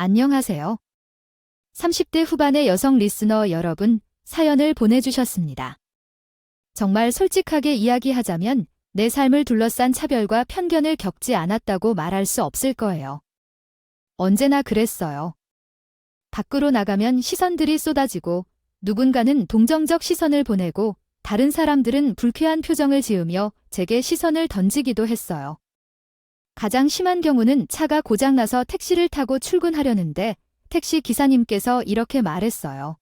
안녕하세요. 30대 후반의 여성 리스너 여러분, 사연을 보내주셨습니다. 정말 솔직하게 이야기하자면 내 삶을 둘러싼 차별과 편견을 겪지 않았다고 말할 수 없을 거예요. 언제나 그랬어요. 밖으로 나가면 시선들이 쏟아지고 누군가는 동정적 시선을 보내고 다른 사람들은 불쾌한 표정을 지으며 제게 시선을 던지기도 했어요. 가장 심한 경우는 차가 고장나서 택시를 타고 출근하려는데 택시 기사님께서 이렇게 말했어요.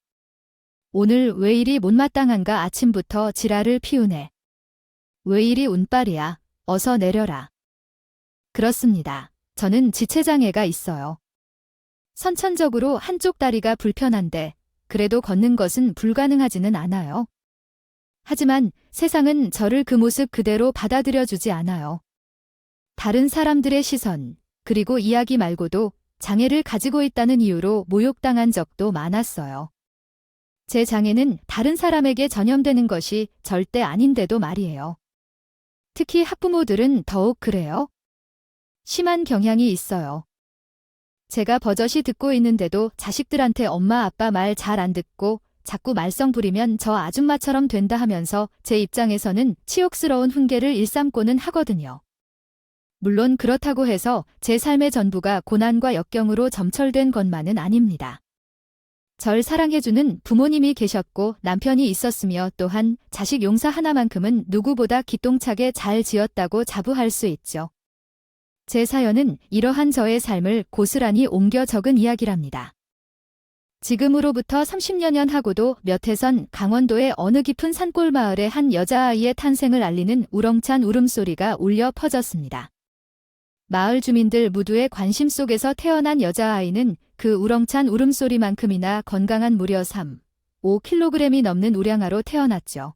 오늘 왜 이리 못마땅한가 아침부터 지랄을 피우네. 왜 이리 운빨이야. 어서 내려라. 그렇습니다. 저는 지체장애가 있어요. 선천적으로 한쪽 다리가 불편한데 그래도 걷는 것은 불가능하지는 않아요. 하지만 세상은 저를 그 모습 그대로 받아들여주지 않아요. 다른 사람들의 시선, 그리고 이야기 말고도 장애를 가지고 있다는 이유로 모욕당한 적도 많았어요. 제 장애는 다른 사람에게 전염되는 것이 절대 아닌데도 말이에요. 특히 학부모들은 더욱 그래요. 심한 경향이 있어요. 제가 버젓이 듣고 있는데도 자식들한테 엄마 아빠 말 잘 안 듣고 자꾸 말썽 부리면 저 아줌마처럼 된다 하면서 제 입장에서는 치욕스러운 훈계를 일삼고는 하거든요. 물론 그렇다고 해서 제 삶의 전부가 고난과 역경으로 점철된 것만은 아닙니다. 절 사랑해주는 부모님이 계셨고 남편이 있었으며 또한 자식 용사 하나만큼은 누구보다 기똥차게 잘 지었다고 자부할 수 있죠. 제 사연은 이러한 저의 삶을 고스란히 옮겨 적은 이야기랍니다. 지금으로부터 30여 년 하고도 몇 해선 강원도의 어느 깊은 산골 마을에 한 여자아이의 탄생을 알리는 우렁찬 울음소리가 울려 퍼졌습니다. 마을 주민들 모두의 관심 속에서 태어난 여자아이는 그 우렁찬 울음소리만큼이나 건강한 무려 5kg이 넘는 우량아로 태어났죠.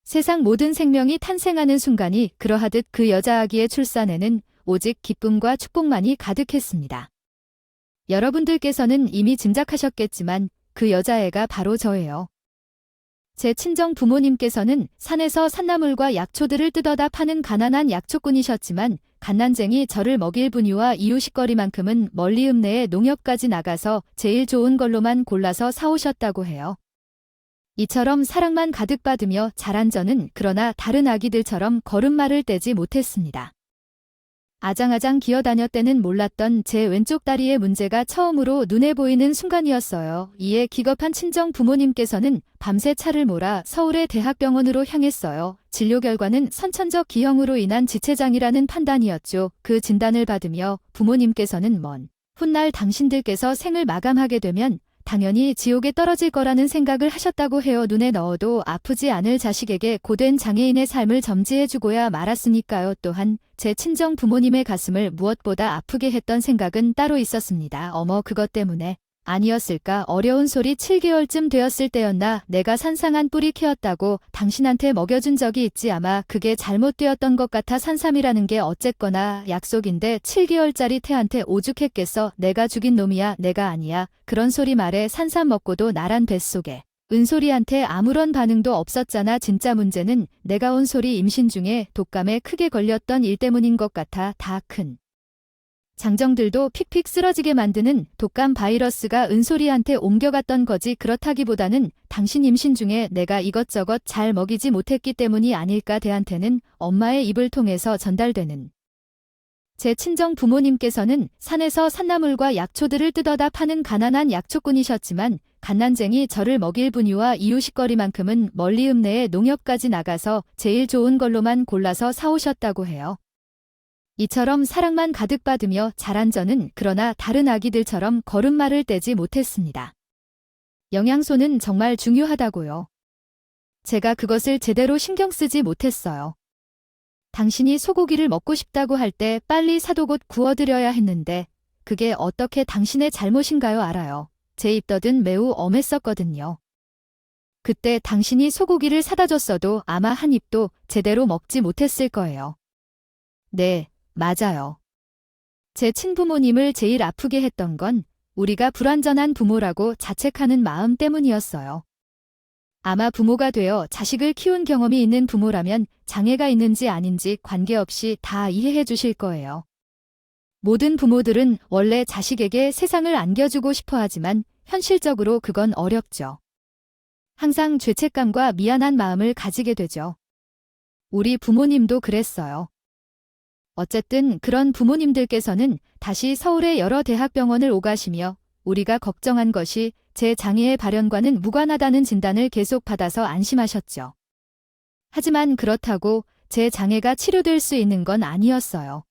세상 모든 생명이 탄생하는 순간이 그러하듯 그 여자아기의 출산에는 오직 기쁨과 축복만이 가득했습니다. 여러분들께서는 이미 짐작하셨겠지만 그 여자애가 바로 저예요. 제 친정 부모님께서는 산에서 산나물과 약초들을 뜯어다 파는 가난한 약초꾼이셨지만 갓난쟁이 저를 먹일 분유와 이유식거리만큼은 멀리 읍내에 농협까지 나가서 제일 좋은 걸로만 골라서 사오셨다고 해요. 이처럼 사랑만 가득 받으며 자란 저는 그러나 다른 아기들처럼 걸음마를 떼지 못했습니다. 아장아장 기어다녔 때는 몰랐던 제 왼쪽 다리의 문제가 처음으로 눈에 보이는 순간이었어요. 이에 기겁한 친정 부모님께서는 밤새 차를 몰아 서울의 대학병원으로 향했어요. 진료 결과는 선천적 기형으로 인한 지체장이라는 판단이었죠. 그 진단을 받으며 부모님께서는 먼 훗날 당신들께서 생을 마감하게 되면 당연히 지옥에 떨어질 거라는 생각을 하셨다고 해요. 눈에 넣어도 아프지 않을 자식에게 고된 장애인의 삶을 점지해주고야 말았으니까요. 또한 제 친정 부모님의 가슴을 무엇보다 아프게 했던 생각은 따로 있었습니다. 어머, 그것 때문에 아니었을까? 어려운 소리 7개월쯤 되었을 때였나? 내가 산상한 뿌리 키웠다고 당신한테 먹여준 적이 있지. 아마 그게 잘못되었던 것 같아. 산삼이라는 게 어쨌거나 약속인데 7개월짜리 태한테 오죽했겠어. 내가 죽인 놈이야. 내가 아니야. 그런 소리 말해. 산삼 먹고도 나란 뱃속에 은솔이한테 아무런 반응도 없었잖아. 진짜 문제는 내가 온 소리 임신 중에 독감에 크게 걸렸던 일 때문인 것 같아. 다 큰 장정들도 픽픽 쓰러지게 만드는 독감 바이러스가 은솔이한테 옮겨갔던 거지. 그렇다기보다는 당신 임신 중에 내가 이것저것 잘 먹이지 못했기 때문이 아닐까. 대한테는 엄마의 입을 통해서 전달되는. 제 친정 부모님께서는 산에서 산나물과 약초들을 뜯어다 파는 가난한 약초꾼이셨지만 갓난쟁이 저를 먹일 분유와 이유식거리만큼은 멀리 읍내에 농협까지 나가서 제일 좋은 걸로만 골라서 사오셨다고 해요. 이처럼 사랑만 가득 받으며 자란 저는 그러나 다른 아기들처럼 걸음마를 떼지 못했습니다. 영양소는 정말 중요하다고요. 제가 그것을 제대로 신경 쓰지 못했어요. 당신이 소고기를 먹고 싶다고 할 때 빨리 사도 곧 구워드려야 했는데 그게 어떻게 당신의 잘못인가요? 알아요. 제 입덧은 매우 엄했었거든요. 그때 당신이 소고기를 사다 줬어도 아마 한 입도 제대로 먹지 못했을 거예요. 네, 맞아요. 제 친부모님을 제일 아프게 했던 건 우리가 불완전한 부모라고 자책하는 마음 때문이었어요. 아마 부모가 되어 자식을 키운 경험이 있는 부모라면 장애가 있는지 아닌지 관계없이 다 이해해 주실 거예요. 모든 부모들은 원래 자식에게 세상을 안겨주고 싶어 하지만 현실적으로 그건 어렵죠. 항상 죄책감과 미안한 마음을 가지게 되죠. 우리 부모님도 그랬어요. 어쨌든 그런 부모님들께서는 다시 서울의 여러 대학병원을 오가시며 우리가 걱정한 것이 제 장애의 발현과는 무관하다는 진단을 계속 받아서 안심하셨죠. 하지만 그렇다고 제 장애가 치료될 수 있는 건 아니었어요.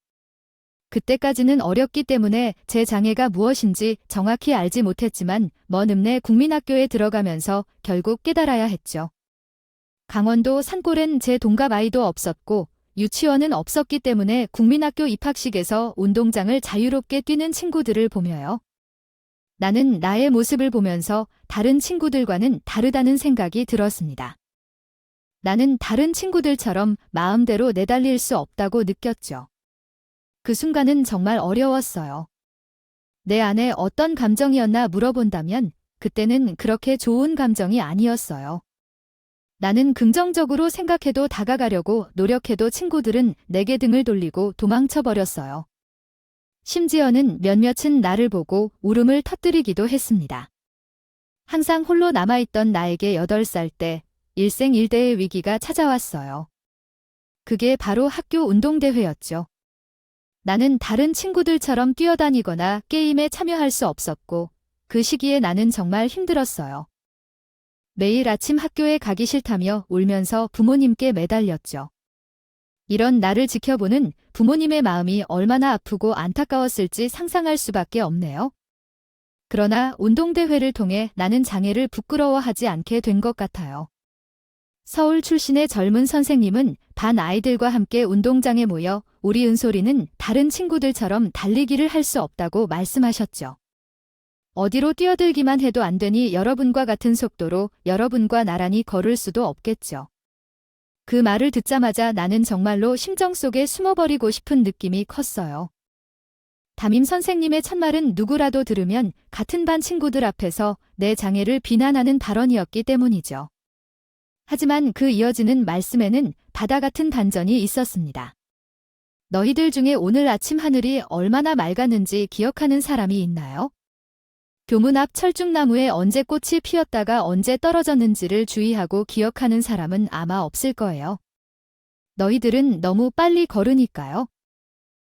그때까지는 어렸기 때문에 제 장애가 무엇인지 정확히 알지 못했지만 먼 읍내 국민학교에 들어가면서 결국 깨달아야 했죠. 강원도 산골엔 제 동갑 아이도 없었고 유치원은 없었기 때문에 국민학교 입학식에서 운동장을 자유롭게 뛰는 친구들을 보며요. 나는 나의 모습을 보면서 다른 친구들과는 다르다는 생각이 들었습니다. 나는 다른 친구들처럼 마음대로 내달릴 수 없다고 느꼈죠. 그 순간은 정말 어려웠어요. 내 안에 어떤 감정이었나 물어본다면 그때는 그렇게 좋은 감정이 아니었어요. 나는 긍정적으로 생각해도 다가가려고 노력해도 친구들은 내게 등을 돌리고 도망쳐버렸어요. 심지어는 몇몇은 나를 보고 울음을 터뜨리기도 했습니다. 항상 홀로 남아있던 나에게 8살 때 일생일대의 위기가 찾아왔어요. 그게 바로 학교 운동대회였죠. 나는 다른 친구들처럼 뛰어다니거나 게임에 참여할 수 없었고 그 시기에 나는 정말 힘들었어요. 매일 아침 학교에 가기 싫다며 울면서 부모님께 매달렸죠. 이런 나를 지켜보는 부모님의 마음이 얼마나 아프고 안타까웠을지 상상할 수밖에 없네요. 그러나 운동대회를 통해 나는 장애를 부끄러워하지 않게 된 것 같아요. 서울 출신의 젊은 선생님은 반 아이들과 함께 운동장에 모여 우리 은솔이는 다른 친구들처럼 달리기를 할 수 없다고 말씀하셨죠. 어디로 뛰어들기만 해도 안 되니 여러분과 같은 속도로 여러분과 나란히 걸을 수도 없겠죠. 그 말을 듣자마자 나는 정말로 심정 속에 숨어버리고 싶은 느낌이 컸어요. 담임 선생님의 첫말은 누구라도 들으면 같은 반 친구들 앞에서 내 장애를 비난하는 발언이었기 때문이죠. 하지만 그 이어지는 말씀에는 바다 같은 반전이 있었습니다. 너희들 중에 오늘 아침 하늘이 얼마나 맑았는지 기억하는 사람이 있나요? 교문 앞 철쭉나무에 언제 꽃이 피었다가 언제 떨어졌는지를 주의하고 기억하는 사람은 아마 없을 거예요. 너희들은 너무 빨리 걸으니까요.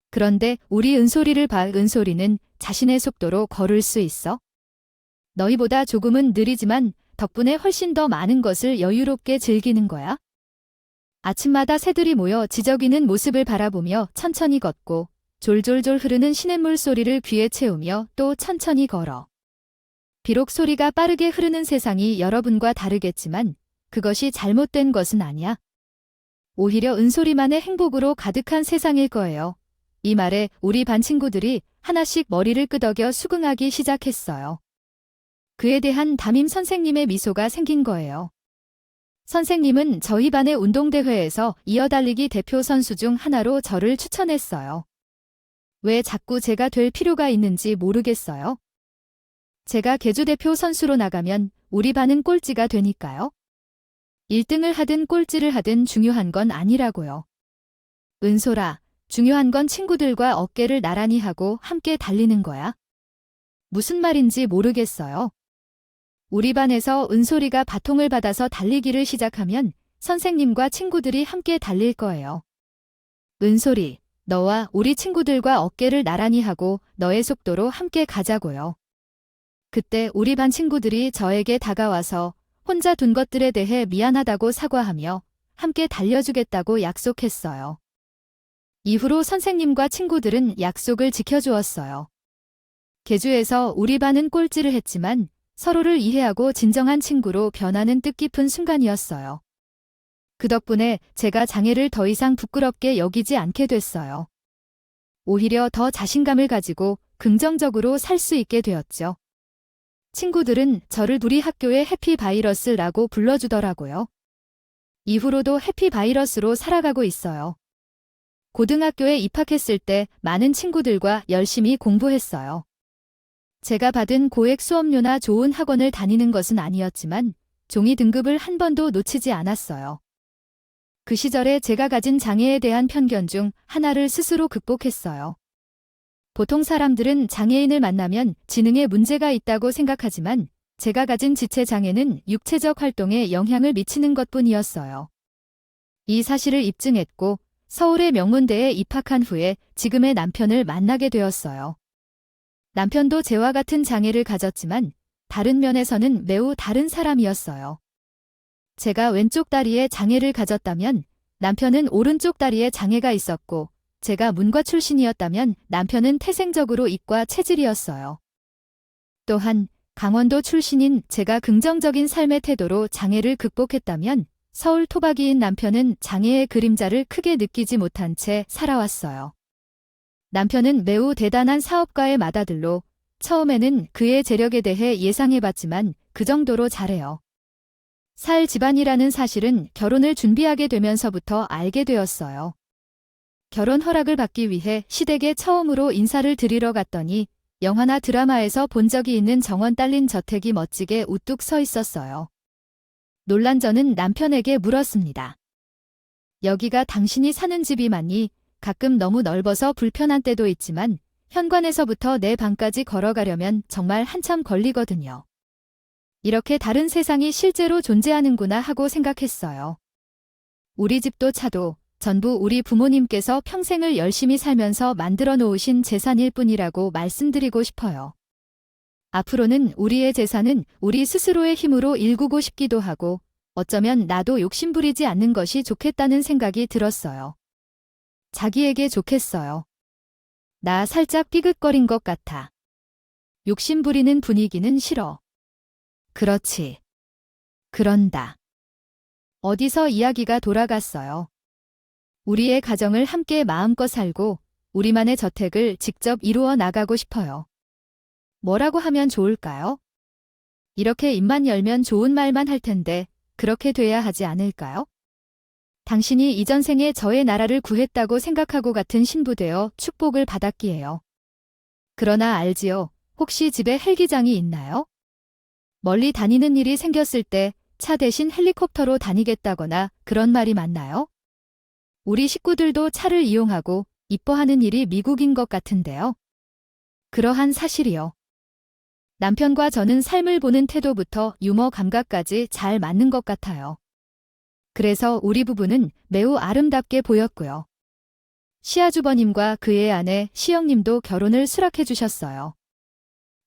그런데 우리 은솔이를 봐. 은솔이는 자신의 속도로 걸을 수 있어? 너희보다 조금은 느리지만 덕분에 훨씬 더 많은 것을 여유롭게 즐기는 거야. 아침마다 새들이 모여 지저귀는 모습을 바라보며 천천히 걷고 졸졸졸 흐르는 시냇물 소리를 귀에 채우며 또 천천히 걸어. 비록 소리가 빠르게 흐르는 세상이 여러분과 다르겠지만 그것이 잘못된 것은 아니야. 오히려 은솔이만의 행복으로 가득한 세상일 거예요. 이 말에 우리 반 친구들이 하나씩 머리를 끄덕여 수긍하기 시작했어요. 그에 대한 담임 선생님의 미소가 생긴 거예요. 선생님은 저희 반의 운동대회에서 이어달리기 대표 선수 중 하나로 저를 추천했어요. 왜 자꾸 제가 될 필요가 있는지 모르겠어요. 제가 계주대표 선수로 나가면 우리 반은 꼴찌가 되니까요. 1등을 하든 꼴찌를 하든 중요한 건 아니라고요. 은솔아, 중요한 건 친구들과 어깨를 나란히 하고 함께 달리는 거야. 무슨 말인지 모르겠어요. 우리 반에서 은솔이가 바통을 받아서 달리기를 시작하면 선생님과 친구들이 함께 달릴 거예요. 은솔이, 너와 우리 친구들과 어깨를 나란히 하고 너의 속도로 함께 가자고요. 그때 우리 반 친구들이 저에게 다가와서 혼자 둔 것들에 대해 미안하다고 사과하며 함께 달려주겠다고 약속했어요. 이후로 선생님과 친구들은 약속을 지켜주었어요. 계주에서 우리 반은 꼴찌를 했지만 서로를 이해하고 진정한 친구로 변하는 뜻깊은 순간이었어요. 그 덕분에 제가 장애를 더 이상 부끄럽게 여기지 않게 됐어요. 오히려 더 자신감을 가지고 긍정적으로 살 수 있게 되었죠. 친구들은 저를 우리 학교의 해피바이러스라고 불러주더라고요. 이후로도 해피바이러스로 살아가고 있어요. 고등학교에 입학했을 때 많은 친구들과 열심히 공부했어요. 제가 받은 고액 수업료나 좋은 학원을 다니는 것은 아니었지만 종이 등급을 한 번도 놓치지 않았어요. 그 시절에 제가 가진 장애에 대한 편견 중 하나를 스스로 극복했어요. 보통 사람들은 장애인을 만나면 지능에 문제가 있다고 생각하지만 제가 가진 지체 장애는 육체적 활동에 영향을 미치는 것뿐이었어요. 이 사실을 입증했고 서울의 명문대에 입학한 후에 지금의 남편을 만나게 되었어요. 남편도 저와 같은 장애를 가졌지만 다른 면에서는 매우 다른 사람이었어요. 제가 왼쪽 다리에 장애를 가졌다면 남편은 오른쪽 다리에 장애가 있었고 제가 문과 출신이었다면 남편은 태생적으로 이과 체질이었어요. 또한 강원도 출신인 제가 긍정적인 삶의 태도로 장애를 극복했다면 서울 토박이인 남편은 장애의 그림자를 크게 느끼지 못한 채 살아왔어요. 남편은 매우 대단한 사업가의 맏아들로 처음에는 그의 재력에 대해 예상해봤지만 그 정도로 잘해요. 살 집안이라는 사실은 결혼을 준비하게 되면서부터 알게 되었어요. 결혼 허락을 받기 위해 시댁에 처음으로 인사를 드리러 갔더니 영화나 드라마에서 본 적이 있는 정원 딸린 저택이 멋지게 우뚝 서 있었어요. 놀란 저는 남편에게 물었습니다. 여기가 당신이 사는 집이 맞니? 가끔 너무 넓어서 불편한 때도 있지만 현관에서부터 내 방까지 걸어가려면 정말 한참 걸리거든요. 이렇게 다른 세상이 실제로 존재하는구나 하고 생각했어요. 우리 집도 차도 전부 우리 부모님께서 평생을 열심히 살면서 만들어 놓으신 재산일 뿐이라고 말씀드리고 싶어요. 앞으로는 우리의 재산은 우리 스스로의 힘으로 일구고 싶기도 하고 어쩌면 나도 욕심부리지 않는 것이 좋겠다는 생각이 들었어요. 자기에게 좋겠어요. 나 살짝 삐걱거린 것 같아. 욕심부리는 분위기는 싫어. 그렇지. 그런다. 어디서 이야기가 돌아갔어요. 우리의 가정을 함께 마음껏 살고 우리만의 저택을 직접 이루어 나가고 싶어요. 뭐라고 하면 좋을까요? 이렇게 입만 열면 좋은 말만 할 텐데 그렇게 돼야 하지 않을까요? 당신이 이전 생에 저의 나라를 구했다고 생각하고 같은 신부되어 축복을 받았기에요. 그러나 알지요? 혹시 집에 헬기장이 있나요? 멀리 다니는 일이 생겼을 때 차 대신 헬리콥터로 다니겠다거나 그런 말이 맞나요? 우리 식구들도 차를 이용하고 이뻐하는 일이 미국인 것 같은데요. 그러한 사실이요. 남편과 저는 삶을 보는 태도부터 유머 감각까지 잘 맞는 것 같아요. 그래서 우리 부부는 매우 아름답게 보였고요. 시아주버님과 그의 아내 시영님도 결혼을 수락해 주셨어요.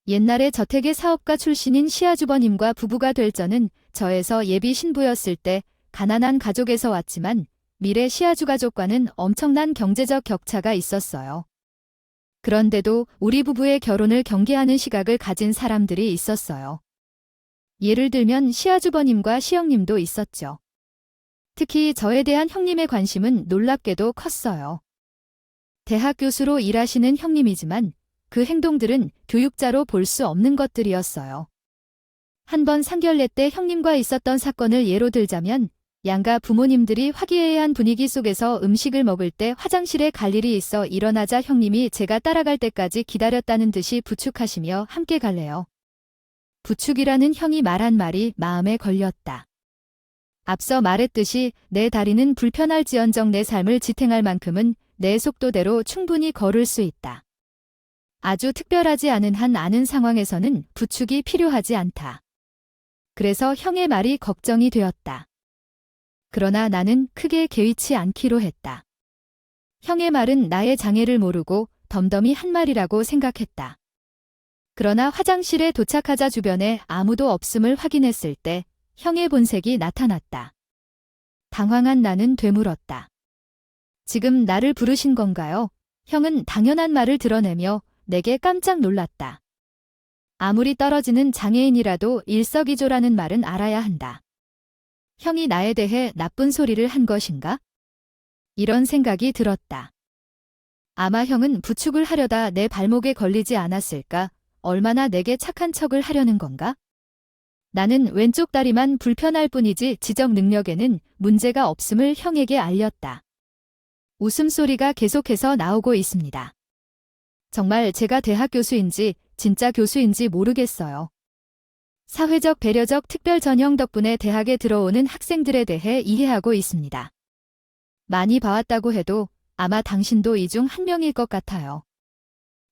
옛날에 저택의 사업가 출신인 시아주버님과 부부가 될 저는 저에서 예비 신부였을 때 가난한 가족에서 왔지만 미래 시아주 가족과는 엄청난 경제적 격차가 있었어요. 그런데도 우리 부부의 결혼을 경계하는 시각을 가진 사람들이 있었어요. 예를 들면 시아주버님과 시영님도 있었죠. 특히 저에 대한 형님의 관심은 놀랍게도 컸어요. 대학 교수로 일하시는 형님이지만 그 행동들은 교육자로 볼 수 없는 것들이었어요. 한 번 상견례 때 형님과 있었던 사건을 예로 들자면 양가 부모님들이 화기애애한 분위기 속에서 음식을 먹을 때 화장실에 갈 일이 있어 일어나자 형님이 제가 따라갈 때까지 기다렸다는 듯이 부축하시며 함께 갈래요. 부축이라는 형이 말한 말이 마음에 걸렸다. 앞서 말했듯이 내 다리는 불편할지언정 내 삶을 지탱할 만큼은 내 속도대로 충분히 걸을 수 있다. 아주 특별하지 않은 한 아는 상황에서는 부축이 필요하지 않다. 그래서 형의 말이 걱정이 되었다. 그러나 나는 크게 개의치 않기로 했다. 형의 말은 나의 장애를 모르고 덤덤히 한 말이라고 생각했다. 그러나 화장실에 도착하자 주변에 아무도 없음을 확인했을 때 형의 본색이 나타났다. 당황한 나는 되물었다. 지금 나를 부르신 건가요? 형은 당연한 말을 드러내며 내게 깜짝 놀랐다. 아무리 떨어지는 장애인이라도 일석이조라는 말은 알아야 한다. 형이 나에 대해 나쁜 소리를 한 것인가? 이런 생각이 들었다. 아마 형은 부축을 하려다 내 발목에 걸리지 않았을까? 얼마나 내게 착한 척을 하려는 건가? 나는 왼쪽 다리만 불편할 뿐이지 지적 능력에는 문제가 없음을 형에게 알렸다. 웃음소리가 계속해서 나오고 있습니다. 정말 제가 대학 교수인지 진짜 교수인지 모르겠어요. 사회적 배려적 특별 전형 덕분에 대학에 들어오는 학생들에 대해 이해하고 있습니다. 많이 봐왔다고 해도 아마 당신도 이 중 한 명일 것 같아요.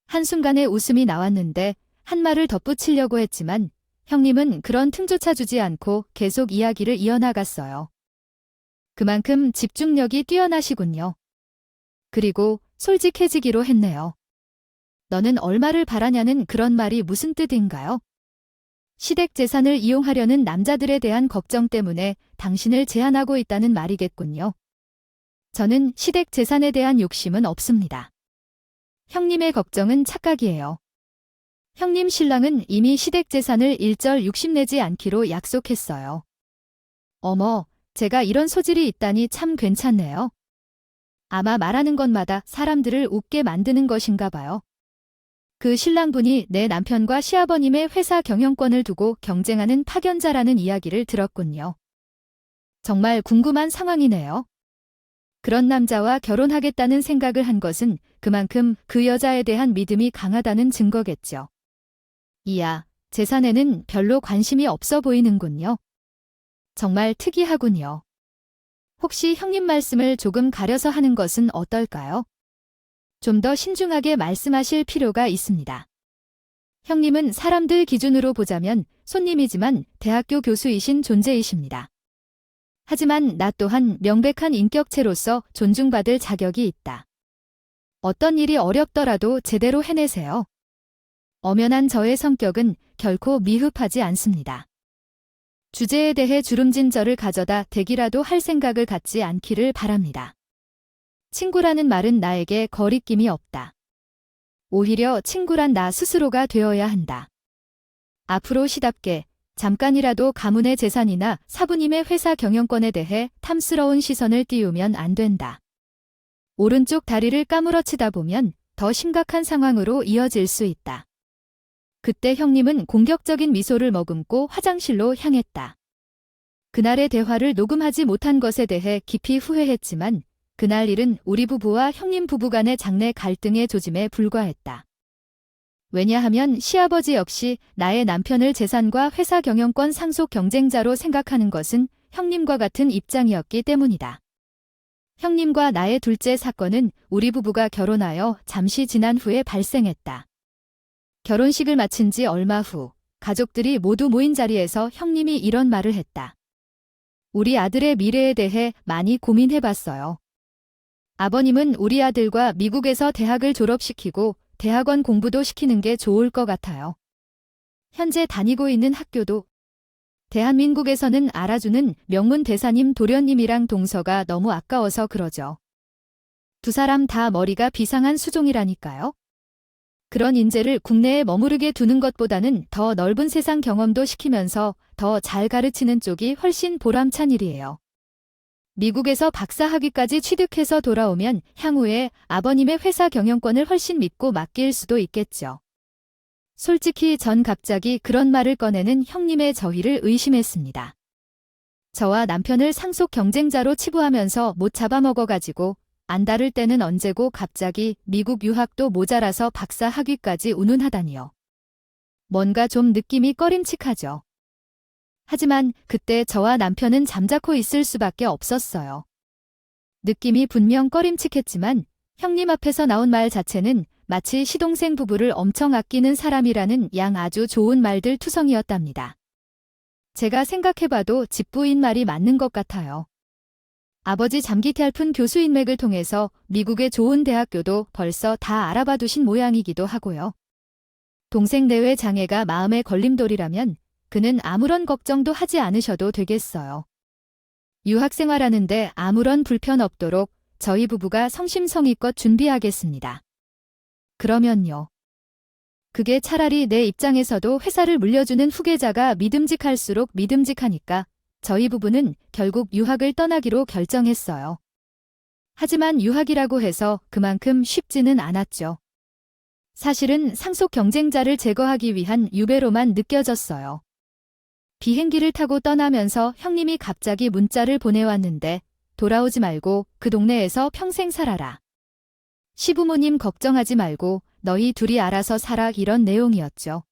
한순간에 웃음이 나왔는데 한 말을 덧붙이려고 했지만 형님은 그런 틈조차 주지 않고 계속 이야기를 이어나갔어요. 그만큼 집중력이 뛰어나시군요. 그리고 솔직해지기로 했네요. 너는 얼마를 바라냐는 그런 말이 무슨 뜻인가요? 시댁 재산을 이용하려는 남자들에 대한 걱정 때문에 당신을 제한하고 있다는 말이겠군요. 저는 시댁 재산에 대한 욕심은 없습니다. 형님의 걱정은 착각이에요. 형님 신랑은 이미 시댁 재산을 일절 욕심내지 않기로 약속했어요. 어머, 제가 이런 소질이 있다니 참 괜찮네요. 아마 말하는 것마다 사람들을 웃게 만드는 것인가 봐요. 그 신랑분이 내 남편과 시아버님의 회사 경영권을 두고 경쟁하는 파견자라는 이야기를 들었군요. 정말 궁금한 상황이네요. 그런 남자와 결혼하겠다는 생각을 한 것은 그만큼 그 여자에 대한 믿음이 강하다는 증거겠죠. 이야, 재산에는 별로 관심이 없어 보이는군요. 정말 특이하군요. 혹시 형님 말씀을 조금 가려서 하는 것은 어떨까요? 좀 더 신중하게 말씀하실 필요가 있습니다. 형님은 사람들 기준으로 보자면 손님이지만 대학교 교수이신 존재이십니다. 하지만 나 또한 명백한 인격체로서 존중받을 자격이 있다. 어떤 일이 어렵더라도 제대로 해내세요. 엄연한 저의 성격은 결코 미흡하지 않습니다. 주제에 대해 주름진 저를 가져다 대기라도 할 생각을 갖지 않기를 바랍니다. 친구라는 말은 나에게 거리낌이 없다. 오히려 친구란 나 스스로가 되어야 한다. 앞으로 시답게 잠깐이라도 가문의 재산이나 사부님의 회사 경영권에 대해 탐스러운 시선을 띄우면 안 된다. 오른쪽 다리를 까무러치다 보면 더 심각한 상황으로 이어질 수 있다. 그때 형님은 공격적인 미소를 머금고 화장실로 향했다. 그날의 대화를 녹음하지 못한 것에 대해 깊이 후회했지만 그날 일은 우리 부부와 형님 부부 간의 장래 갈등의 조짐에 불과했다. 왜냐하면 시아버지 역시 나의 남편을 재산과 회사 경영권 상속 경쟁자로 생각하는 것은 형님과 같은 입장이었기 때문이다. 형님과 나의 둘째 사건은 우리 부부가 결혼하여 잠시 지난 후에 발생했다. 결혼식을 마친 지 얼마 후 가족들이 모두 모인 자리에서 형님이 이런 말을 했다. 우리 아들의 미래에 대해 많이 고민해봤어요. 아버님은 우리 아들과 미국에서 대학을 졸업시키고 대학원 공부도 시키는 게 좋을 것 같아요. 현재 다니고 있는 학교도 대한민국에서는 알아주는 명문 대사님 도련님이랑 동서가 너무 아까워서 그러죠. 두 사람 다 머리가 비상한 수종이라니까요. 그런 인재를 국내에 머무르게 두는 것보다는 더 넓은 세상 경험도 시키면서 더 잘 가르치는 쪽이 훨씬 보람찬 일이에요. 미국에서 박사 학위까지 취득해서 돌아오면 향후에 아버님의 회사 경영권을 훨씬 믿고 맡길 수도 있겠죠. 솔직히 전 갑자기 그런 말을 꺼내는 형님의 저희를 의심했습니다. 저와 남편을 상속 경쟁자로 치부하면서 못 잡아먹어가지고 안달을 때는 언제고 갑자기 미국 유학도 모자라서 박사 학위까지 운운하다니요. 뭔가 좀 느낌이 꺼림칙하죠. 하지만 그때 저와 남편은 잠자코 있을 수밖에 없었어요. 느낌이 분명 꺼림칙했지만 형님 앞에서 나온 말 자체는 마치 시동생 부부를 엄청 아끼는 사람이라는 양 아주 좋은 말들 투성이었답니다. 제가 생각해봐도 집부인 말이 맞는 것 같아요. 아버지 잠기태 얇은 교수 인맥을 통해서 미국의 좋은 대학교도 벌써 다 알아봐 두신 모양이기도 하고요. 동생 내외 장애가 마음의 걸림돌이라면 그는 아무런 걱정도 하지 않으셔도 되겠어요. 유학생활하는데 아무런 불편 없도록 저희 부부가 성심성의껏 준비하겠습니다. 그러면요. 그게 차라리 내 입장에서도 회사를 물려주는 후계자가 믿음직할수록 믿음직하니까 저희 부부는 결국 유학을 떠나기로 결정했어요. 하지만 유학이라고 해서 그만큼 쉽지는 않았죠. 사실은 상속 경쟁자를 제거하기 위한 유배로만 느껴졌어요. 비행기를 타고 떠나면서 형님이 갑자기 문자를 보내왔는데 돌아오지 말고 그 동네에서 평생 살아라. 시부모님 걱정하지 말고 너희 둘이 알아서 살아 이런 내용이었죠.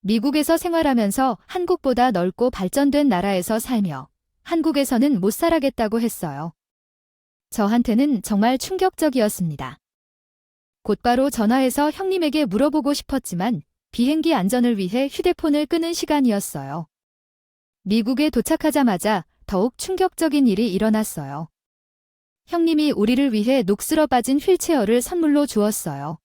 미국에서 생활하면서 한국보다 넓고 발전된 나라에서 살며 한국에서는 못 살아겠다고 했어요. 저한테는 정말 충격적이었습니다. 곧바로 전화해서 형님에게 물어보고 싶었지만 비행기 안전을 위해 휴대폰을 끄는 시간이었어요. 미국에 도착하자마자 더욱 충격적인 일이 일어났어요. 형님이 우리를 위해 녹슬어 빠진 휠체어를 선물로 주었어요.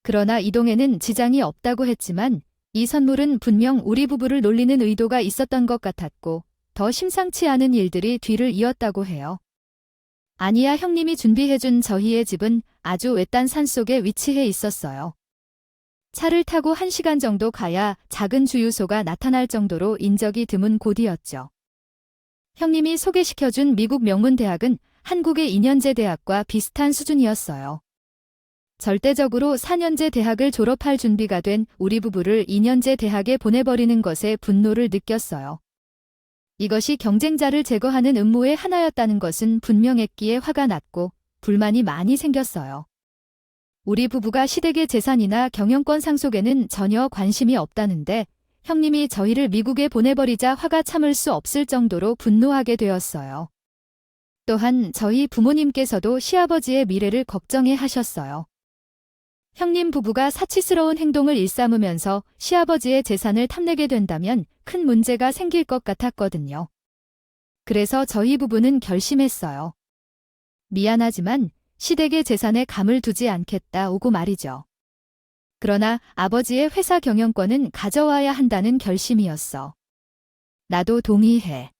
그러나 이동에는 지장이 없다고 했지만 이 선물은 분명 우리 부부를 놀리는 의도가 있었던 것 같았고 더 심상치 않은 일들이 뒤를 이었다고 해요. 아니야, 형님이 준비해준 저희의 집은 아주 외딴 산속에 위치해 있었어요. 차를 타고 1시간 정도 가야 작은 주유소가 나타날 정도로 인적이 드문 곳이었죠. 형님이 소개시켜준 미국 명문 대학은 한국의 2년제 대학과 비슷한 수준이었어요. 절대적으로 4년제 대학을 졸업할 준비가 된 우리 부부를 2년제 대학에 보내버리는 것에 분노를 느꼈어요. 이것이 경쟁자를 제거하는 음모의 하나였다는 것은 분명했기에 화가 났고 불만이 많이 생겼어요. 우리 부부가 시댁의 재산이나 경영권 상속에는 전혀 관심이 없다는데 형님이 저희를 미국에 보내버리자 화가 참을 수 없을 정도로 분노하게 되었어요. 또한 저희 부모님께서도 시아버지의 미래를 걱정해 하셨어요. 형님 부부가 사치스러운 행동을 일삼으면서 시아버지의 재산을 탐내게 된다면 큰 문제가 생길 것 같았거든요. 그래서 저희 부부는 결심했어요. 미안하지만 시댁의 재산에 감을 두지 않겠다고 말이죠. 그러나 아버지의 회사 경영권은 가져와야 한다는 결심이었어. 나도 동의해.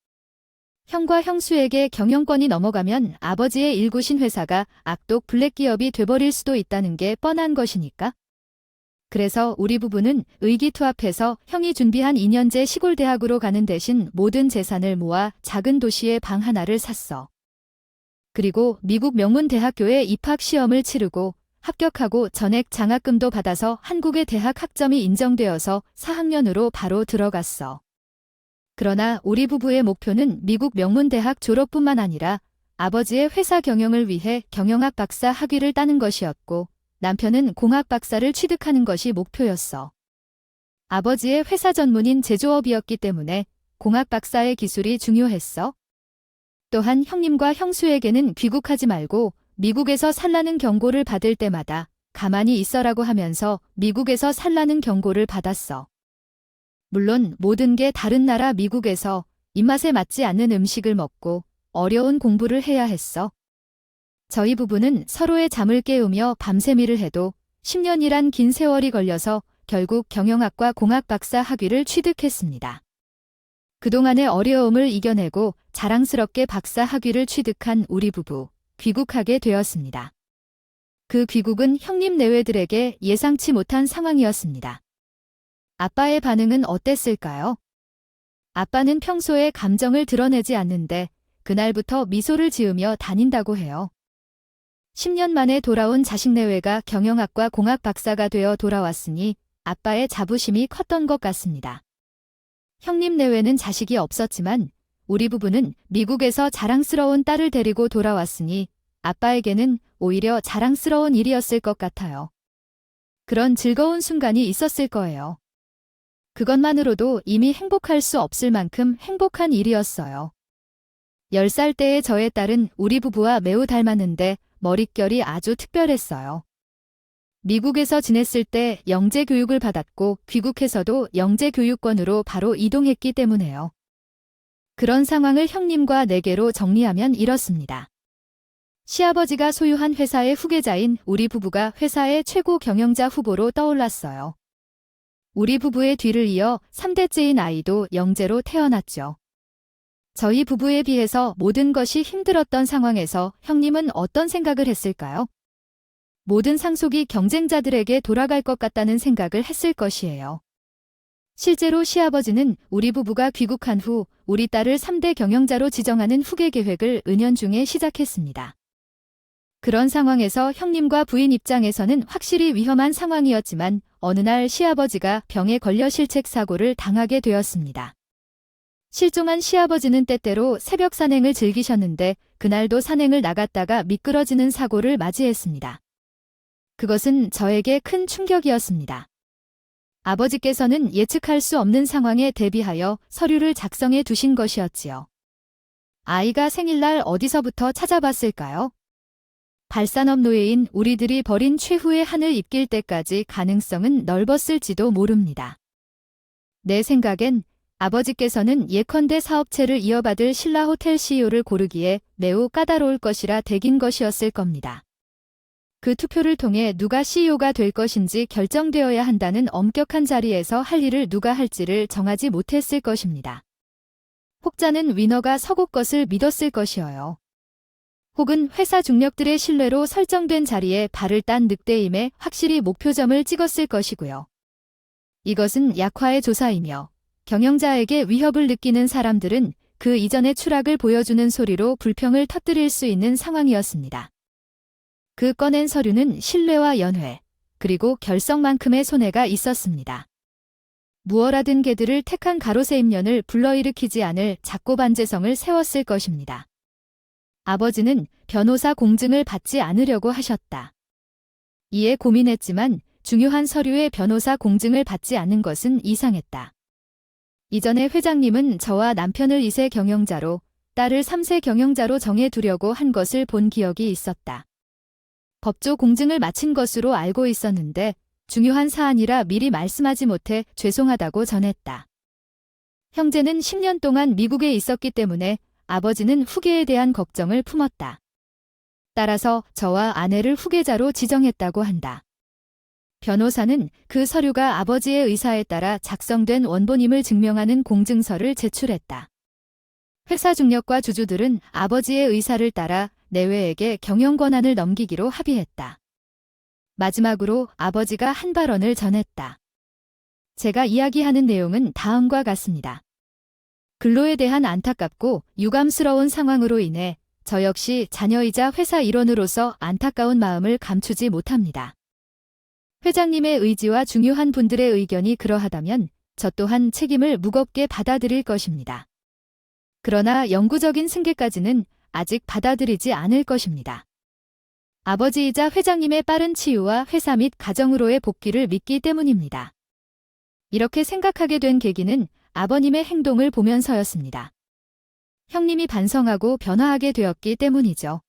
형과 형수에게 경영권이 넘어가면 아버지의 일구신 회사가 악독 블랙기업이 돼버릴 수도 있다는 게 뻔한 것이니까. 그래서 우리 부부는 의기투합해서 형이 준비한 2년제 시골대학으로 가는 대신 모든 재산을 모아 작은 도시에 방 하나를 샀어. 그리고 미국 명문 대학교에 입학 시험을 치르고 합격하고 전액 장학금도 받아서 한국의 대학 학점이 인정되어서 4학년으로 바로 들어갔어. 그러나 우리 부부의 목표는 미국 명문 대학 졸업뿐만 아니라 아버지의 회사 경영을 위해 경영학 박사 학위를 따는 것이었고 남편은 공학 박사를 취득하는 것이 목표였어. 아버지의 회사 전문인 제조업이었기 때문에 공학 박사의 기술이 중요했어. 또한 형님과 형수에게는 귀국하지 말고 미국에서 살라는 경고를 받을 때마다 가만히 있어라고 하면서 미국에서 살라는 경고를 받았어. 물론 모든 게 다른 나라 미국에서 입맛에 맞지 않는 음식을 먹고 어려운 공부를 해야 했어. 저희 부부는 서로의 잠을 깨우며 밤샘 일을 해도 10년이란 긴 세월이 걸려서 결국 경영학과 공학 박사 학위를 취득했습니다. 그동안의 어려움을 이겨내고 자랑스럽게 박사 학위를 취득한 우리 부부, 귀국하게 되었습니다. 그 귀국은 형님 내외들에게 예상치 못한 상황이었습니다. 아빠의 반응은 어땠을까요? 아빠는 평소에 감정을 드러내지 않는데 그날부터 미소를 지으며 다닌다고 해요. 10년 만에 돌아온 자식 내외가 경영학과 공학 박사가 되어 돌아왔으니 아빠의 자부심이 컸던 것 같습니다. 형님 내외는 자식이 없었지만 우리 부부는 미국에서 자랑스러운 딸을 데리고 돌아왔으니 아빠에게는 오히려 자랑스러운 일이었을 것 같아요. 그런 즐거운 순간이 있었을 거예요. 그것만으로도 이미 행복할 수 없을 만큼 행복한 일이었어요. 10살 때의 저의 딸은 우리 부부와 매우 닮았는데 머릿결이 아주 특별했어요. 미국에서 지냈을 때 영재 교육을 받았고 귀국해서도 영재 교육권으로 바로 이동했기 때문에요. 그런 상황을 형님과 내게로 정리하면 이렇습니다. 시아버지가 소유한 회사의 후계자인 우리 부부가 회사의 최고 경영자 후보로 떠올랐어요. 우리 부부의 뒤를 이어 3대째인 아이도 영재로 태어났죠. 저희 부부에 비해서 모든 것이 힘들었던 상황에서 형님은 어떤 생각을 했을까요? 모든 상속이 경쟁자들에게 돌아갈 것 같다는 생각을 했을 것이에요. 실제로 시아버지는 우리 부부가 귀국한 후 우리 딸을 3대 경영자로 지정하는 후계 계획을 은연중에 시작했습니다. 그런 상황에서 형님과 부인 입장에서는 확실히 위험한 상황이었지만 어느 날 시아버지가 병에 걸려 실책사고를 당하게 되었습니다. 실종한 시아버지는 때때로 새벽 산행을 즐기셨는데 그날도 산행을 나갔다가 미끄러지는 사고를 맞이했습니다. 그것은 저에게 큰 충격이었습니다. 아버지께서는 예측할 수 없는 상황에 대비하여 서류를 작성해 두신 것이었지요. 아이가 생일날 어디서부터 찾아봤을까요? 발산업 노예인 우리들이 벌인 최후의 한을 입길 때까지 가능성은 넓었을지도 모릅니다. 내 생각엔 아버지께서는 예컨대 사업체를 이어받을 신라 호텔 CEO를 고르기에 매우 까다로울 것이라 대긴 것이었을 겁니다. 그 투표를 통해 누가 CEO가 될 것인지 결정되어야 한다는 엄격한 자리에서 할 일을 누가 할지를 정하지 못했을 것입니다. 혹자는 위너가 서곡 것을 믿었을 것이어요. 혹은 회사 중력들의 신뢰로 설정된 자리에 발을 딴 늑대임에 확실히 목표점을 찍었을 것이고요. 이것은 약화의 조사이며 경영자에게 위협을 느끼는 사람들은 그 이전의 추락을 보여주는 소리로 불평을 터뜨릴 수 있는 상황이었습니다. 그 꺼낸 서류는 신뢰와 연회, 그리고 결성만큼의 손해가 있었습니다. 무어라든 개들을 택한 가로세입년을 불러일으키지 않을 작고반제성을 세웠을 것입니다. 아버지는 변호사 공증을 받지 않으려고 하셨다. 이에 고민했지만 중요한 서류의 변호사 공증을 받지 않는 것은 이상했다. 이전에 회장님은 저와 남편을 2세 경영자로, 딸을 3세 경영자로 정해두려고 한 것을 본 기억이 있었다. 법조 공증을 마친 것으로 알고 있었는데 중요한 사안이라 미리 말씀하지 못해 죄송하다고 전했다. 형제는 10년 동안 미국에 있었기 때문에 아버지는 후계에 대한 걱정을 품었다. 따라서 저와 아내를 후계자로 지정했다고 한다. 변호사는 그 서류가 아버지의 의사에 따라 작성된 원본임을 증명하는 공증서를 제출했다. 회사 중력과 주주들은 아버지의 의사를 따라 내외에게 경영 권한을 넘기기로 합의했다. 마지막으로 아버지가 한 발언을 전했다. 제가 이야기하는 내용은 다음과 같습니다. 근로에 대한 안타깝고 유감스러운 상황으로 인해 저 역시 자녀이자 회사 일원으로서 안타까운 마음을 감추지 못합니다. 회장님의 의지와 중요한 분들의 의견이 그러하다면 저 또한 책임을 무겁게 받아들일 것입니다. 그러나 영구적인 승계까지는 아직 받아들이지 않을 것입니다. 아버지이자 회장님의 빠른 치유와 회사 및 가정으로의 복귀를 믿기 때문입니다. 이렇게 생각하게 된 계기는 아버님의 행동을 보면서였습니다. 형님이 반성하고 변화하게 되었기 때문이죠.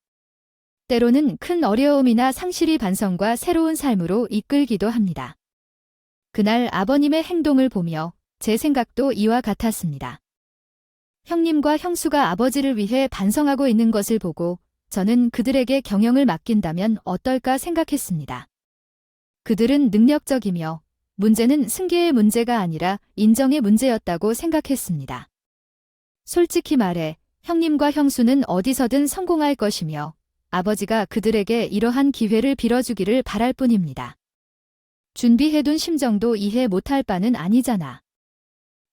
때로는 큰 어려움이나 상실이 반성과 새로운 삶으로 이끌기도 합니다. 그날 아버님의 행동을 보며 제 생각도 이와 같았습니다. 형님과 형수가 아버지를 위해 반성하고 있는 것을 보고 저는 그들에게 경영을 맡긴다면 어떨까 생각했습니다. 그들은 능력적이며 문제는 승계의 문제가 아니라 인정의 문제였다고 생각했습니다. 솔직히 말해 형님과 형수는 어디서든 성공할 것이며 아버지가 그들에게 이러한 기회를 빌어주기를 바랄 뿐입니다. 준비해둔 심정도 이해 못할 바는 아니잖아.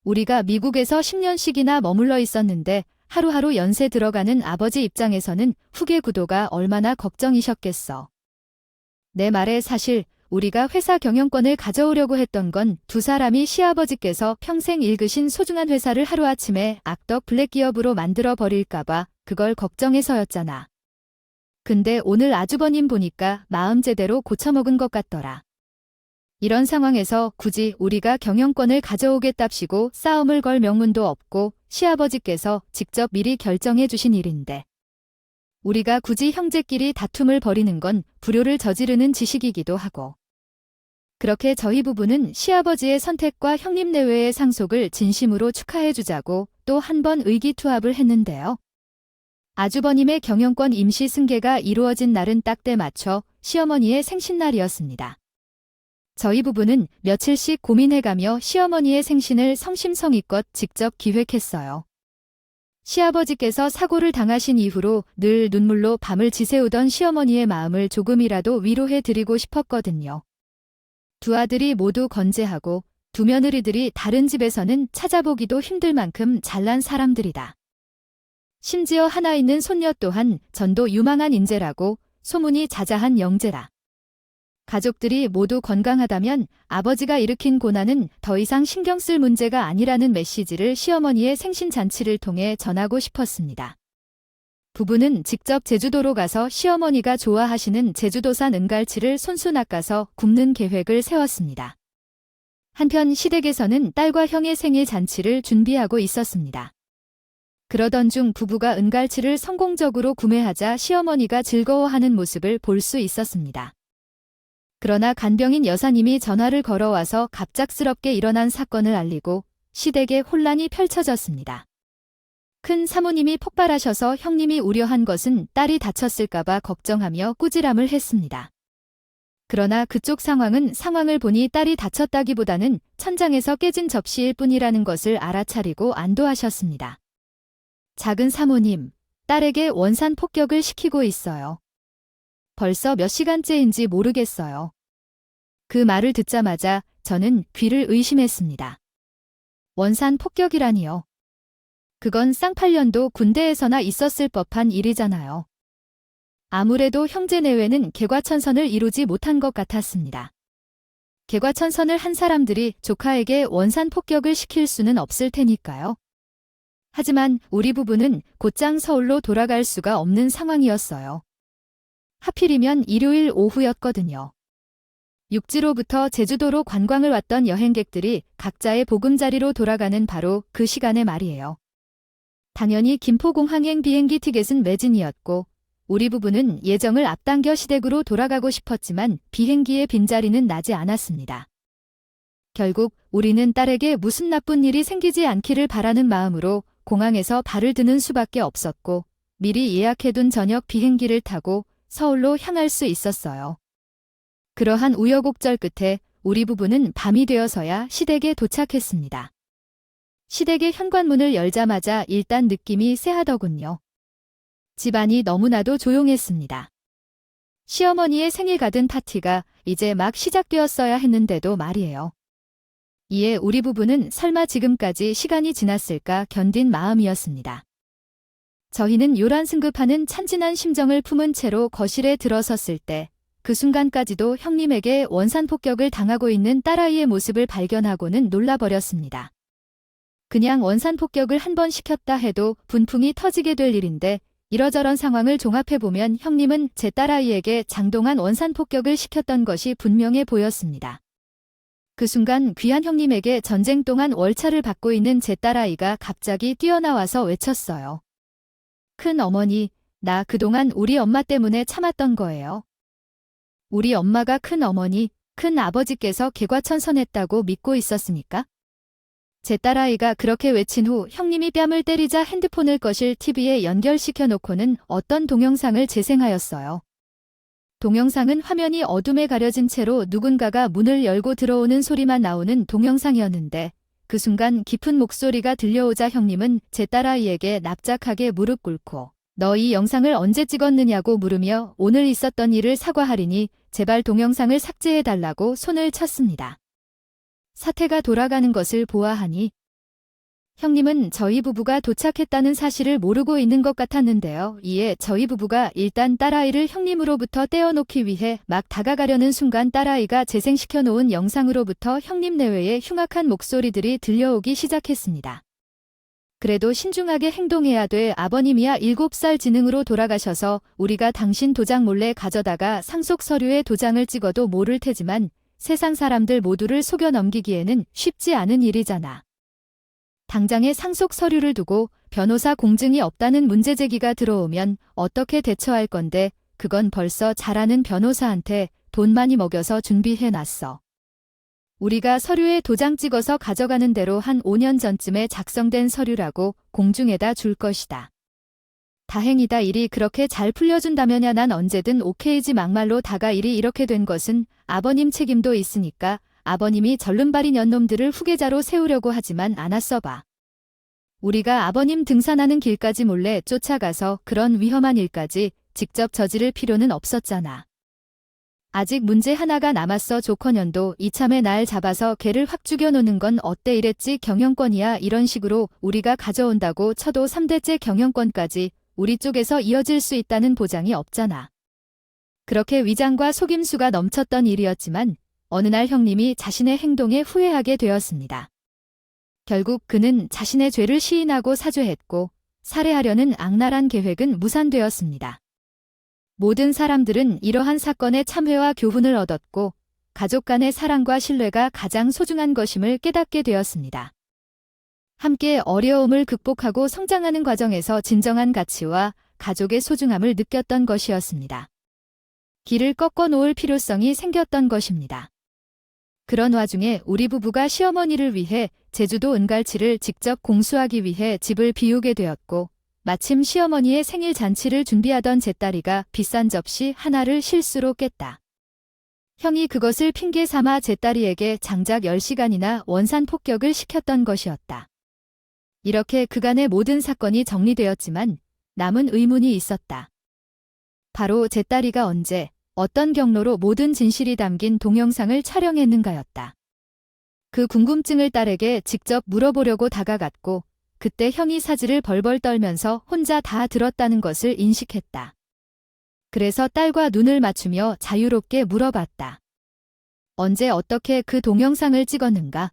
우리가 미국에서 10년씩이나 머물러 있었는데 하루하루 연세 들어가는 아버지 입장에서는 후계 구도가 얼마나 걱정이셨겠어. 내 말에 사실 우리가 회사 경영권을 가져오려고 했던 건 두 사람이 시아버지께서 평생 일그신 소중한 회사를 하루아침에 악덕 블랙기업으로 만들어 버릴까봐 그걸 걱정해서였잖아. 근데 오늘 아주버님 보니까 마음 제대로 고쳐먹은 것 같더라. 이런 상황에서 굳이 우리가 경영권을 가져오겠답시고 싸움을 걸 명분도 없고 시아버지께서 직접 미리 결정해 주신 일인데 우리가 굳이 형제끼리 다툼을 벌이는 건 불효를 저지르는 지식이기도 하고 그렇게 저희 부부는 시아버지의 선택과 형님 내외의 상속을 진심으로 축하해 주자고 또 한 번 의기투합을 했는데요. 아주버님의 경영권 임시 승계가 이루어진 날은 딱 때 맞춰 시어머니의 생신날이었습니다. 저희 부부는 며칠씩 고민해가며 시어머니의 생신을 성심성의껏 직접 기획했어요. 시아버지께서 사고를 당하신 이후로 늘 눈물로 밤을 지새우던 시어머니의 마음을 조금이라도 위로해드리고 싶었거든요. 두 아들이 모두 건재하고 두 며느리들이 다른 집에서는 찾아보기도 힘들 만큼 잘난 사람들이다. 심지어 하나 있는 손녀 또한 전도 유망한 인재라고 소문이 자자한 영재라. 가족들이 모두 건강하다면 아버지가 일으킨 고난은 더 이상 신경 쓸 문제가 아니라는 메시지를 시어머니의 생신잔치를 통해 전하고 싶었습니다. 부부는 직접 제주도로 가서 시어머니가 좋아하시는 제주도산 은갈치를 손수 낚아서 굽는 계획을 세웠습니다. 한편 시댁에서는 딸과 형의 생일 잔치를 준비하고 있었습니다. 그러던 중 부부가 은갈치를 성공적으로 구매하자 시어머니가 즐거워하는 모습을 볼 수 있었습니다. 그러나 간병인 여사님이 전화를 걸어와서 갑작스럽게 일어난 사건을 알리고 시댁에 혼란이 펼쳐졌습니다. 큰 사모님이 폭발하셔서 형님이 우려한 것은 딸이 다쳤을까봐 걱정하며 꾸지람을 했습니다. 그러나 그쪽 상황을 보니 딸이 다쳤다기보다는 천장에서 깨진 접시일 뿐이라는 것을 알아차리고 안도하셨습니다. 작은 사모님, 딸에게 원산 폭격을 시키고 있어요. 벌써 몇 시간째인지 모르겠어요. 그 말을 듣자마자 저는 귀를 의심했습니다. 원산 폭격이라니요. 그건 쌍팔년도 군대에서나 있었을 법한 일이잖아요. 아무래도 형제 내외는 개과천선을 이루지 못한 것 같았습니다. 개과천선을 한 사람들이 조카에게 원산 폭격을 시킬 수는 없을 테니까요. 하지만 우리 부부는 곧장 서울로 돌아갈 수가 없는 상황이었어요. 하필이면 일요일 오후였거든요. 육지로부터 제주도로 관광을 왔던 여행객들이 각자의 보금자리로 돌아가는 바로 그 시간에 말이에요. 당연히 김포공항행 비행기 티켓은 매진이었고 우리 부부는 예정을 앞당겨 시댁으로 돌아가고 싶었지만 비행기의 빈자리는 나지 않았습니다. 결국 우리는 딸에게 무슨 나쁜 일이 생기지 않기를 바라는 마음으로 공항에서 발을 드는 수밖에 없었고 미리 예약해둔 저녁 비행기를 타고 서울로 향할 수 있었어요. 그러한 우여곡절 끝에 우리 부부는 밤이 되어서야 시댁에 도착했습니다. 시댁의 현관문을 열자마자 일단 느낌이 쎄하더군요. 집안이 너무나도 조용했습니다. 시어머니의 생일 가든 파티가 이제 막 시작되었어야 했는데도 말이에요. 이에 우리 부부는 설마 지금까지 시간이 지났을까 견딘 마음이었습니다. 저희는 요란 승급하는 찬진한 심정을 품은 채로 거실에 들어섰을 때 그 순간까지도 형님에게 원산 폭격을 당하고 있는 딸아이의 모습을 발견하고는 놀라버렸습니다. 그냥 원산 폭격을 한 번 시켰다 해도 분풍이 터지게 될 일인데 이러저런 상황을 종합해보면 형님은 제 딸아이에게 장동한 원산 폭격을 시켰던 것이 분명해 보였습니다. 그 순간 귀한 형님에게 전쟁 동안 월차를 받고 있는 제 딸아이가 갑자기 뛰어나와서 외쳤어요. 큰 어머니, 나 그동안 우리 엄마 때문에 참았던 거예요. 우리 엄마가 큰 어머니, 큰 아버지께서 개과천선했다고 믿고 있었으니까? 제 딸아이가 그렇게 외친 후 형님이 뺨을 때리자 핸드폰을 거실 TV에 연결시켜 놓고는 어떤 동영상을 재생하였어요. 동영상은 화면이 어둠에 가려진 채로 누군가가 문을 열고 들어오는 소리만 나오는 동영상이었는데 그 순간 깊은 목소리가 들려오자 형님은 제 딸아이에게 납작하게 무릎 꿇고 너 이 영상을 언제 찍었느냐고 물으며 오늘 있었던 일을 사과하리니 제발 동영상을 삭제해달라고 손을 쳤습니다. 사태가 돌아가는 것을 보아하니 형님은 저희 부부가 도착했다는 사실을 모르고 있는 것 같았는데요. 이에 저희 부부가 일단 딸아이를 형님으로부터 떼어놓기 위해 막 다가가려는 순간 딸아이가 재생시켜 놓은 영상으로부터 형님 내외의 흉악한 목소리들이 들려오기 시작했습니다. 그래도 신중하게 행동해야 돼. 아버님이야 7살 지능으로 돌아가셔서 우리가 당신 도장 몰래 가져다가 상속 서류에 도장을 찍어도 모를 테지만 세상 사람들 모두를 속여 넘기기에는 쉽지 않은 일이잖아. 당장에 상속 서류를 두고 변호사 공증이 없다는 문제 제기가 들어오면 어떻게 대처할 건데 그건 벌써 잘 아는 변호사한테 돈 많이 먹여서 준비해놨어. 우리가 서류에 도장 찍어서 가져가는 대로 한 5년 전쯤에 작성된 서류라고 공중에다 줄 것이다. 다행이다. 일이 그렇게 잘 풀려준다면야 난 언제든 오케이지. 막말로 다가 일이 이렇게 된 것은 아버님 책임도 있으니까 아버님이 절름발이 년놈들을 후계자로 세우려고 하지만 않았어 봐. 우리가 아버님 등산하는 길까지 몰래 쫓아가서 그런 위험한 일까지 직접 저지를 필요는 없었잖아. 아직 문제 하나가 남았어. 조커년도 이참에 날 잡아서 걔를 확 죽여놓는 건 어때 이랬지. 경영권이야. 이런 식으로 우리가 가져온다고 쳐도 3대째 경영권까지 우리 쪽에서 이어질 수 있다는 보장이 없잖아. 그렇게 위장과 속임수가 넘쳤던 일이었지만 어느 날 형님이 자신의 행동에 후회하게 되었습니다. 결국 그는 자신의 죄를 시인하고 사죄했고 살해하려는 악랄한 계획은 무산되었습니다. 모든 사람들은 이러한 사건의 참회와 교훈을 얻었고 가족 간의 사랑과 신뢰가 가장 소중한 것임을 깨닫게 되었습니다. 함께 어려움을 극복하고 성장하는 과정에서 진정한 가치와 가족의 소중함을 느꼈던 것이었습니다. 길을 꺾어 놓을 필요성이 생겼던 것입니다. 그런 와중에 우리 부부가 시어머니를 위해 제주도 은갈치를 직접 공수하기 위해 집을 비우게 되었고, 마침 시어머니의 생일 잔치를 준비하던 제 딸이가 비싼 접시 하나를 실수로 깼다. 형이 그것을 핑계 삼아 제 딸이에게 장작 10시간이나 원산 폭격을 시켰던 것이었다. 이렇게 그간의 모든 사건이 정리되었지만 남은 의문이 있었다. 바로 제 딸이가 언제, 어떤 경로로 모든 진실이 담긴 동영상을 촬영했는가였다. 그 궁금증을 딸에게 직접 물어보려고 다가갔고, 그때 형이 사지를 벌벌 떨면서 혼자 다 들었다는 것을 인식했다. 그래서 딸과 눈을 맞추며 자유롭게 물어봤다. 언제 어떻게 그 동영상을 찍었는가?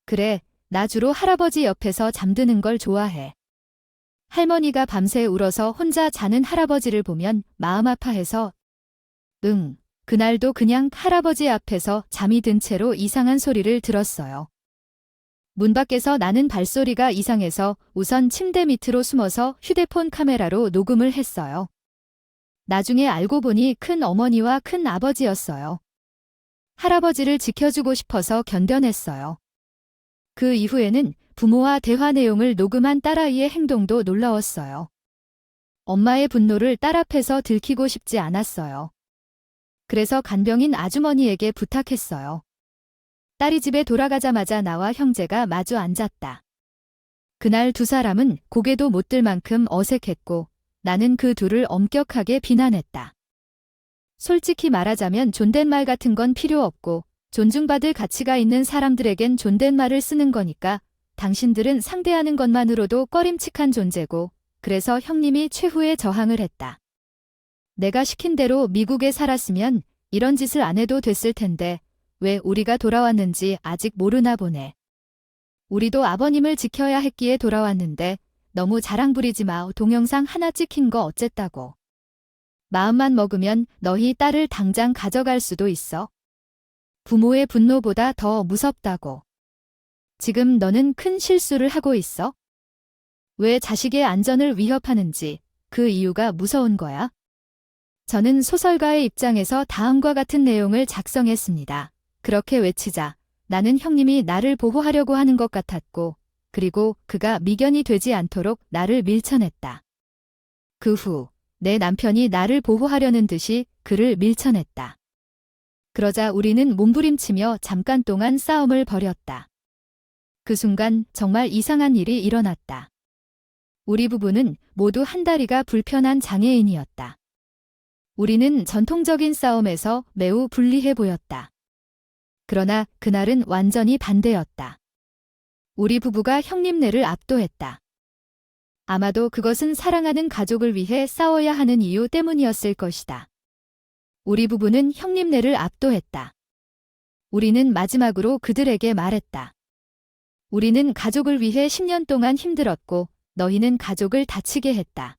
그래, 나 주로 할아버지 옆에서 잠드는 걸 좋아해. 할머니가 밤새 울어서 혼자 자는 할아버지를 보면 마음 아파해서 그날도 그냥 할아버지 앞에서 잠이 든 채로 이상한 소리를 들었어요. 문 밖에서 나는 발소리가 이상해서 우선 침대 밑으로 숨어서 휴대폰 카메라로 녹음을 했어요. 나중에 알고 보니 큰 어머니와 큰 아버지였어요. 할아버지를 지켜주고 싶어서 견뎌냈어요. 그 이후에는 부모와 대화 내용을 녹음한 딸아이의 행동도 놀라웠어요. 엄마의 분노를 딸 앞에서 들키고 싶지 않았어요. 그래서 간병인 아주머니에게 부탁했어요. 딸이 집에 돌아가자마자 나와 형제가 마주 앉았다. 그날 두 사람은 고개도 못 들 만큼 어색했고 나는 그 둘을 엄격하게 비난했다. 솔직히 말하자면 존댓말 같은 건 필요 없고 존중받을 가치가 있는 사람들에겐 존댓말을 쓰는 거니까 당신들은 상대하는 것만으로도 꺼림칙한 존재고 그래서 형님이 최후의 저항을 했다. 내가 시킨 대로 미국에 살았으면 이런 짓을 안 해도 됐을 텐데 왜 우리가 돌아왔는지 아직 모르나 보네. 우리도 아버님을 지켜야 했기에 돌아왔는데 너무 자랑 부리지 마. 동영상 하나 찍힌 거 어쨌다고. 마음만 먹으면 너희 딸을 당장 가져갈 수도 있어. 부모의 분노보다 더 무섭다고. 지금 너는 큰 실수를 하고 있어. 왜 자식의 안전을 위협하는지 그 이유가 무서운 거야? 저는 소설가의 입장에서 다음과 같은 내용을 작성했습니다. 그렇게 외치자 나는 형님이 나를 보호하려고 하는 것 같았고 그리고 그가 미견이 되지 않도록 나를 밀쳐냈다. 그 후 내 남편이 나를 보호하려는 듯이 그를 밀쳐냈다. 그러자 우리는 몸부림치며 잠깐 동안 싸움을 벌였다. 그 순간 정말 이상한 일이 일어났다. 우리 부부는 모두 한 다리가 불편한 장애인이었다. 우리는 전통적인 싸움에서 매우 불리해 보였다. 그러나 그날은 완전히 반대였다. 우리 부부가 형님네를 압도했다. 아마도 그것은 사랑하는 가족을 위해 싸워야 하는 이유 때문이었을 것이다. 우리 부부는 형님네를 압도했다. 우리는 마지막으로 그들에게 말했다. 우리는 가족을 위해 10년 동안 힘들었고 너희는 가족을 다치게 했다.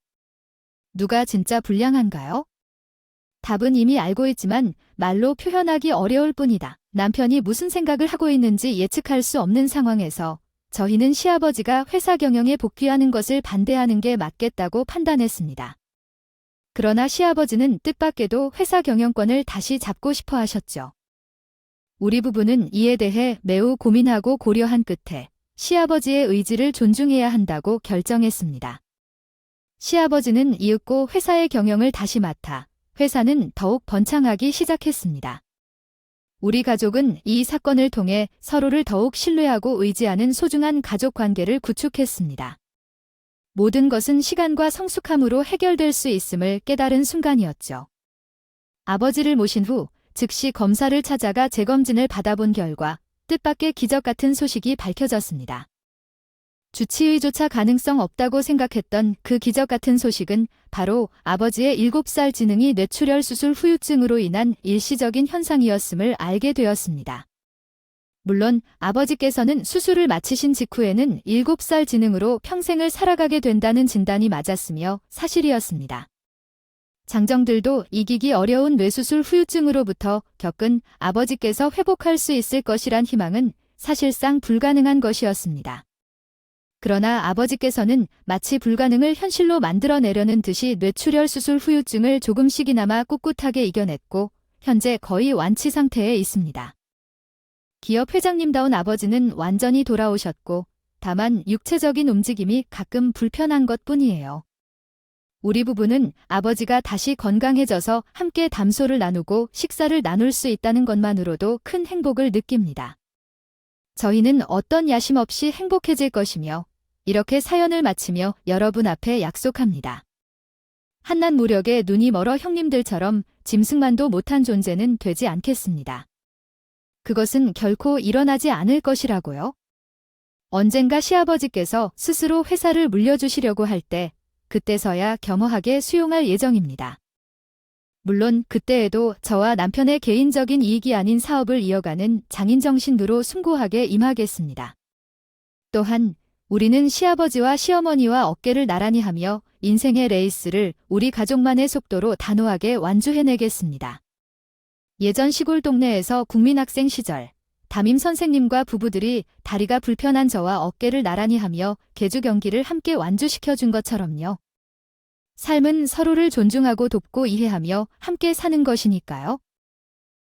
누가 진짜 불량한가요? 답은 이미 알고 있지만 말로 표현하기 어려울 뿐이다. 남편이 무슨 생각을 하고 있는지 예측할 수 없는 상황에서 저희는 시아버지가 회사 경영에 복귀하는 것을 반대하는 게 맞겠다고 판단했습니다. 그러나 시아버지는 뜻밖에도 회사 경영권을 다시 잡고 싶어 하셨죠. 우리 부부는 이에 대해 매우 고민하고 고려한 끝에 시아버지의 의지를 존중해야 한다고 결정했습니다. 시아버지는 이윽고 회사의 경영을 다시 맡아 회사는 더욱 번창하기 시작했습니다. 우리 가족은 이 사건을 통해 서로를 더욱 신뢰하고 의지하는 소중한 가족 관계를 구축했습니다. 모든 것은 시간과 성숙함으로 해결될 수 있음을 깨달은 순간이었죠. 아버지를 모신 후 즉시 검사를 찾아가 재검진을 받아본 결과 뜻밖의 기적 같은 소식이 밝혀졌습니다. 주치의조차 가능성 없다고 생각했던 그 기적 같은 소식은 바로 아버지의 7살 지능이 뇌출혈 수술 후유증으로 인한 일시적인 현상이었음을 알게 되었습니다. 물론 아버지께서는 수술을 마치신 직후에는 7살 지능으로 평생을 살아가게 된다는 진단이 맞았으며 사실이었습니다. 장정들도 이기기 어려운 뇌수술 후유증으로부터 겪은 아버지께서 회복할 수 있을 것이란 희망은 사실상 불가능한 것이었습니다. 그러나 아버지께서는 마치 불가능을 현실로 만들어내려는 듯이 뇌출혈 수술 후유증을 조금씩이나마 꿋꿋하게 이겨냈고 현재 거의 완치 상태에 있습니다. 기업 회장님다운 아버지는 완전히 돌아오셨고 다만 육체적인 움직임이 가끔 불편한 것뿐이에요. 우리 부부는 아버지가 다시 건강해져서 함께 담소를 나누고 식사를 나눌 수 있다는 것만으로도 큰 행복을 느낍니다. 저희는 어떤 야심 없이 행복해질 것이며 이렇게 사연을 마치며 여러분 앞에 약속합니다. 한낱 무력에 눈이 멀어 형님들처럼 짐승만도 못한 존재는 되지 않겠습니다. 그것은 결코 일어나지 않을 것이라고요. 언젠가 시아버지께서 스스로 회사를 물려주시려고 할 때 그때서야 겸허하게 수용할 예정입니다. 물론 그때에도 저와 남편의 개인적인 이익이 아닌 사업을 이어가는 장인정신으로 숭고하게 임하겠습니다. 또한 우리는 시아버지와 시어머니와 어깨를 나란히 하며 인생의 레이스를 우리 가족만의 속도로 단호하게 완주해내겠습니다. 예전 시골 동네에서 국민학생 시절 담임 선생님과 부부들이 다리가 불편한 저와 어깨를 나란히 하며 계주 경기를 함께 완주시켜준 것처럼요. 삶은 서로를 존중하고 돕고 이해하며 함께 사는 것이니까요.